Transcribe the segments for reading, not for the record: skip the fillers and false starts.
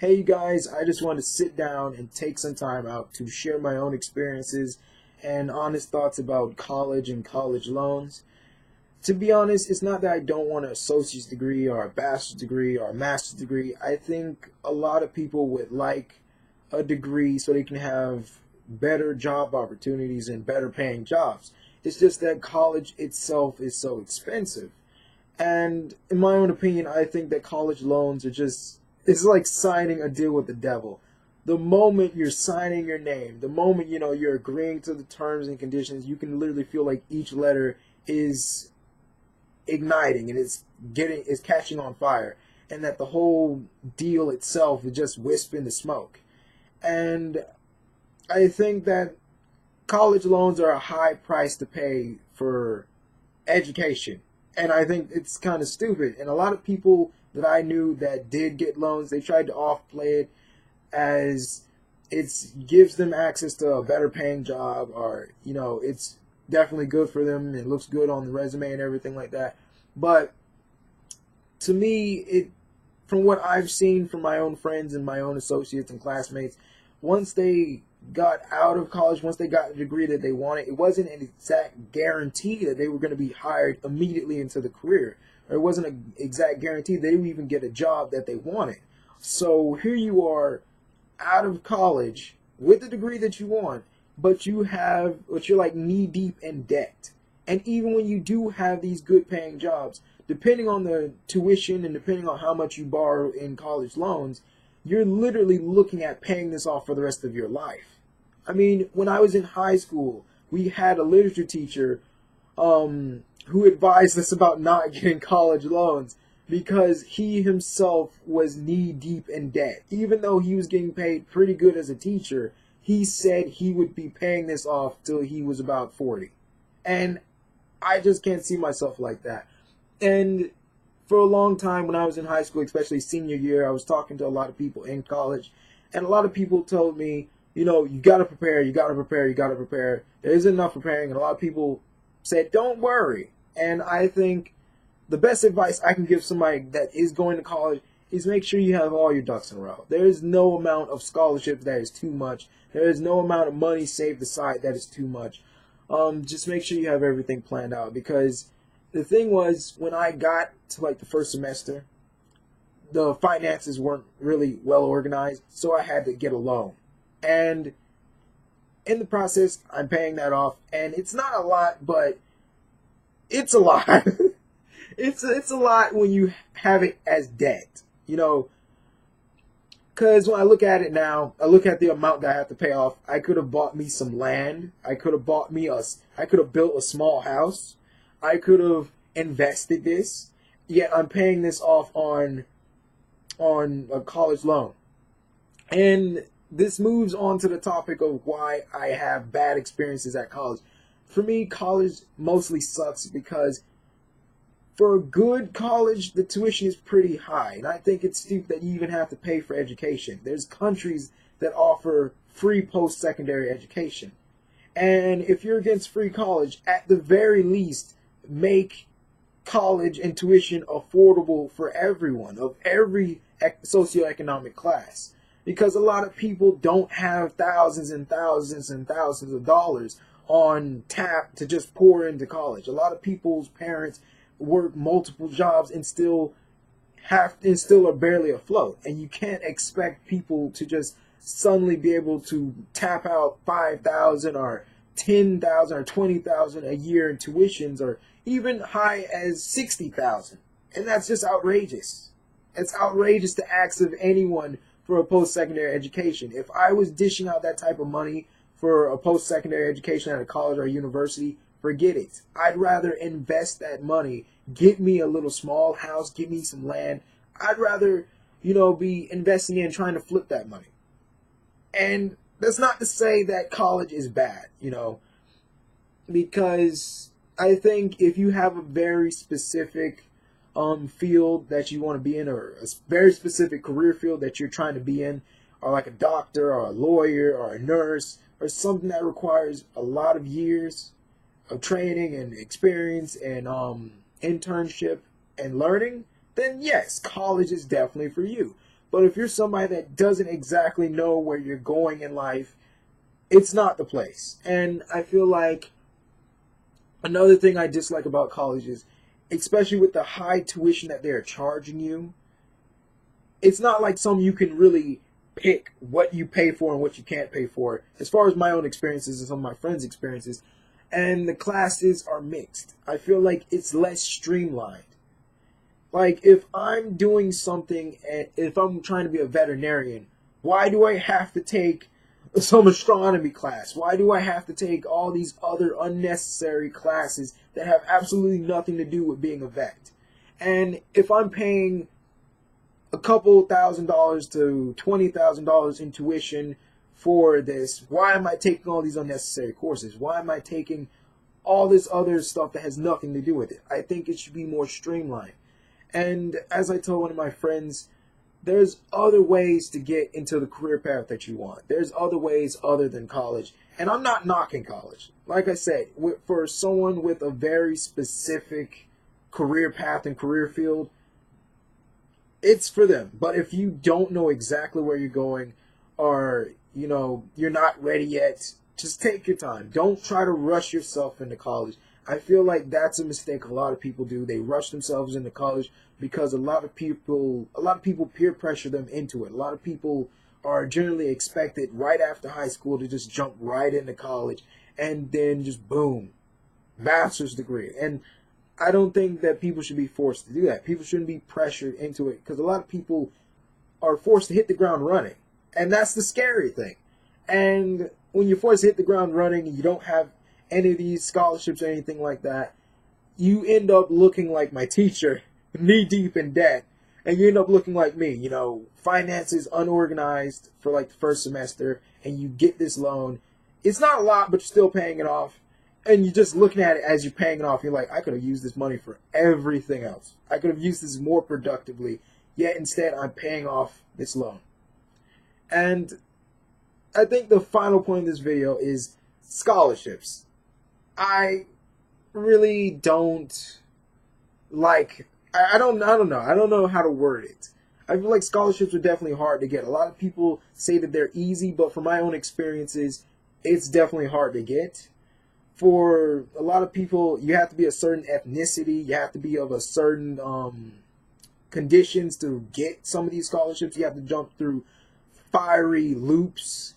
Hey you guys, I just wanted to sit down and take some time out to share my own experiences and honest thoughts about college and college loans. To be honest, it's not that I don't want an associate's degree or a bachelor's degree or a master's degree. I think a lot of people would like a degree so they can have better job opportunities and better paying jobs. It's just that college itself is so expensive. And in my own opinion, I think that college loans are just, it's like signing a deal with the devil. The moment you're signing your name, the moment you're agreeing to the terms and conditions, you can literally feel like each letter is igniting and it's catching on fire, and that the whole deal itself is just wisp in the smoke. And I think that college loans are a high price to pay for education. And I think it's kind of stupid. And a lot of people that I knew that did get loans, they tried to off-play it as it gives them access to a better paying job, or it's definitely good for them. It looks good on the resume and everything like that. But to me, from what I've seen from my own friends and my own associates and classmates, once they got out of college, once they got the degree that they wanted, it wasn't an exact guarantee that they were going to be hired immediately into the career. Or it wasn't an exact guarantee they would even get a job that they wanted. So here you are out of college with the degree that you want, but you're like knee deep in debt. And even when you do have these good paying jobs, depending on the tuition and depending on how much you borrow in college loans, you're literally looking at paying this off for the rest of your life. I mean, when I was in high school, we had a literature teacher who advised us about not getting college loans because he himself was knee deep in debt. Even though he was getting paid pretty good as a teacher, he said he would be paying this off till he was about 40. And I just can't see myself like that. And for a long time when I was in high school, especially senior year, I was talking to a lot of people in college, and a lot of people told me, you got to prepare, you got to prepare, you got to prepare. There isn't enough preparing, and a lot of people said, don't worry. And I think the best advice I can give somebody that is going to college is make sure you have all your ducks in a row. There is no amount of scholarships that is too much. There is no amount of money saved aside that is too much. Just make sure you have everything planned out, because the thing was, when I got to like the first semester, the finances weren't really well organized, so I had to get a loan. And in the process, I'm paying that off, and it's not a lot, but it's a lot. it's a lot when you have it as debt, because when I look at it now, I look at the amount that I have to pay off. I could have bought me some land. I could have built a small house. I could have invested this. Yet I'm paying this off on a college loan. And this moves on to the topic of why I have bad experiences at college. For me, college mostly sucks because for a good college, the tuition is pretty high. And I think it's stupid that you even have to pay for education. There's countries that offer free post-secondary education. And if you're against free college, at the very least, make college and tuition affordable for everyone of every socioeconomic class. Because a lot of people don't have thousands and thousands and thousands of dollars on tap to just pour into college. A lot of people's parents work multiple jobs and still are barely afloat. And you can't expect people to just suddenly be able to tap out 5,000 or 10,000 or 20,000 a year in tuitions, or even high as 60,000. And that's just outrageous. It's outrageous to ask of anyone for a post-secondary education. If I was dishing out that type of money for a post-secondary education at a college or university, forget it. I'd rather invest that money, get me a little small house, get me some land. I'd rather, be investing in trying to flip that money. And that's not to say that college is bad, because I think if you have a very specific field that you want to be in, or a very specific career field that you're trying to be in, or like a doctor or a lawyer or a nurse, or something that requires a lot of years of training and experience and internship and learning, then yes, college is definitely for you. But if you're somebody that doesn't exactly know where you're going in life, it's not the place. And I feel like another thing I dislike about college is, especially with the high tuition that they're charging you, it's not like something you can really pick what you pay for and what you can't pay for. As far as my own experiences and some of my friends' experiences, and the classes are mixed. I feel like it's less streamlined. Like if I'm doing something, and if I'm trying to be a veterinarian, why do I have to take some astronomy class? Why do I have to take all these other unnecessary classes that have absolutely nothing to do with being a vet? And if I'm paying a couple $1,000s to $20,000 in tuition for this, why am I taking all these unnecessary courses? Why am I taking all this other stuff that has nothing to do with it? I think it should be more streamlined. And as I told one of my friends, there's other ways to get into the career path that you want. There's other ways other than college. And I'm not knocking college. Like I said, for someone with a very specific career path and career field, it's for them. But if you don't know exactly where you're going, or, you know, you're not ready yet, just take your time. Don't try to rush yourself into college. I feel like that's a mistake a lot of people do. They rush themselves into college because a lot of people peer pressure them into it. A lot of people are generally expected right after high school to just jump right into college and then just boom, master's degree. And I don't think that people should be forced to do that. People shouldn't be pressured into it because a lot of people are forced to hit the ground running. And that's the scary thing. And when you're forced to hit the ground running and you don't have any of these scholarships or anything like that, you end up looking like my teacher, knee deep in debt. And you end up looking like me, you know, finances unorganized for like the first semester, and you get this loan. It's not a lot, but you're still paying it off. And you're just looking at it as you're paying it off. You're like, I could have used this money for everything else. I could have used this more productively. Yet instead, I'm paying off this loan. And I think the final point of this video is scholarships. I really don't like, I don't know. I don't know how to word it. I feel like scholarships are definitely hard to get. A lot of people say that they're easy, but from my own experiences, it's definitely hard to get. For a lot of people, you have to be a certain ethnicity. You have to be of a certain conditions to get some of these scholarships. You have to jump through fiery loops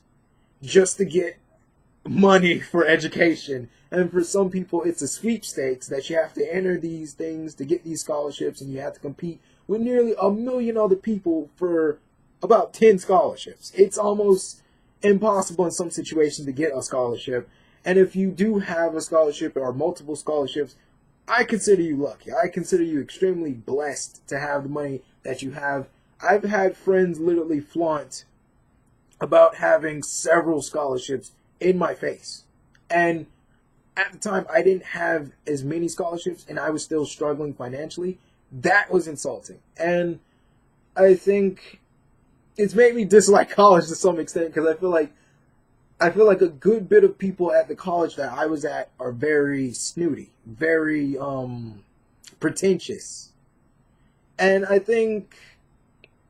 just to get money for education. And for some people, it's a sweepstakes that you have to enter these things to get these scholarships, and you have to compete with nearly 1 million other people for about 10 scholarships. It's almost impossible in some situations to get a scholarship. And if you do have a scholarship or multiple scholarships, I consider you lucky. I consider you extremely blessed to have the money that you have. I've had friends literally flaunt about having several scholarships in my face. And at the time, I didn't have as many scholarships and I was still struggling financially. That was insulting. And I think it's made me dislike college to some extent because I feel like a good bit of people at the college that I was at are very snooty, very pretentious. And I think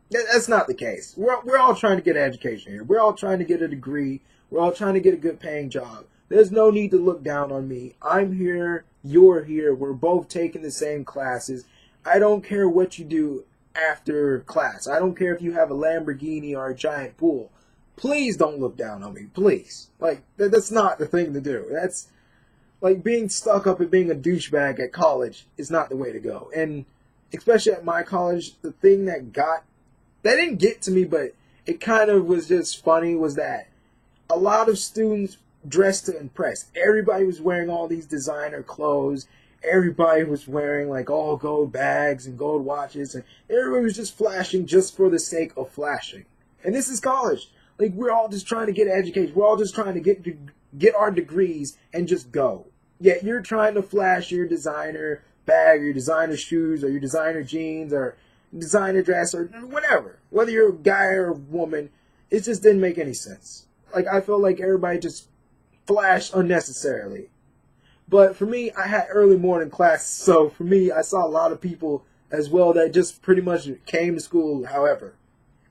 that's not the case. We're all trying to get an education here. We're all trying to get a degree. We're all trying to get a good paying job. There's no need to look down on me. I'm here. You're here. We're both taking the same classes. I don't care what you do after class. I don't care if you have a Lamborghini or a giant pool. Please don't look down on me. Please. Like, that's not the thing to do. That's like being stuck up and being a douchebag at college is not the way to go. And especially at my college, the thing that didn't get to me, but it kind of was just funny, was that a lot of students dressed to impress. Everybody was wearing all these designer clothes. Everybody was wearing like all gold bags and gold watches, and everybody was just flashing just for the sake of flashing. And this is college. Like, we're all just trying to get an education. We're all just trying to get our degrees and just go. Yet you're trying to flash your designer bag, or your designer shoes, or your designer jeans, or designer dress, or whatever. Whether you're a guy or a woman, it just didn't make any sense. Like, I felt like everybody just flashed unnecessarily. But for me, I had early morning class, so for me, I saw a lot of people as well that just pretty much came to school however.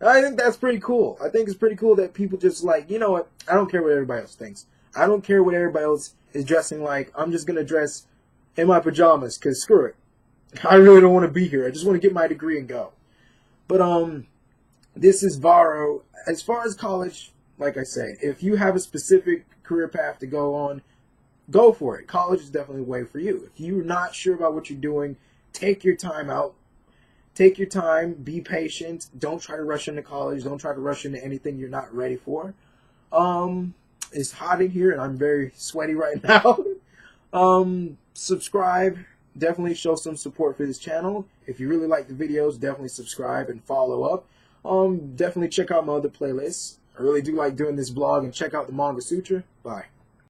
I think that's pretty cool. I think it's pretty cool that people just like, you know what? I don't care what everybody else thinks. I don't care what everybody else is dressing like. I'm just going to dress in my pajamas because screw it. I really don't want to be here. I just want to get my degree and go. But this is Varro. As far as college, like I said, if you have a specific career path to go on, go for it. College is definitely a way for you. If you're not sure about what you're doing, take your time out. Take your time. Be patient. Don't try to rush into college. Don't try to rush into anything you're not ready for. It's hot in here and I'm very sweaty right now. Subscribe. Definitely show some support for this channel. If you really like the videos, definitely subscribe and follow up. Definitely check out my other playlists. I really do like doing this blog, and check out the Manga Sutra. Bye.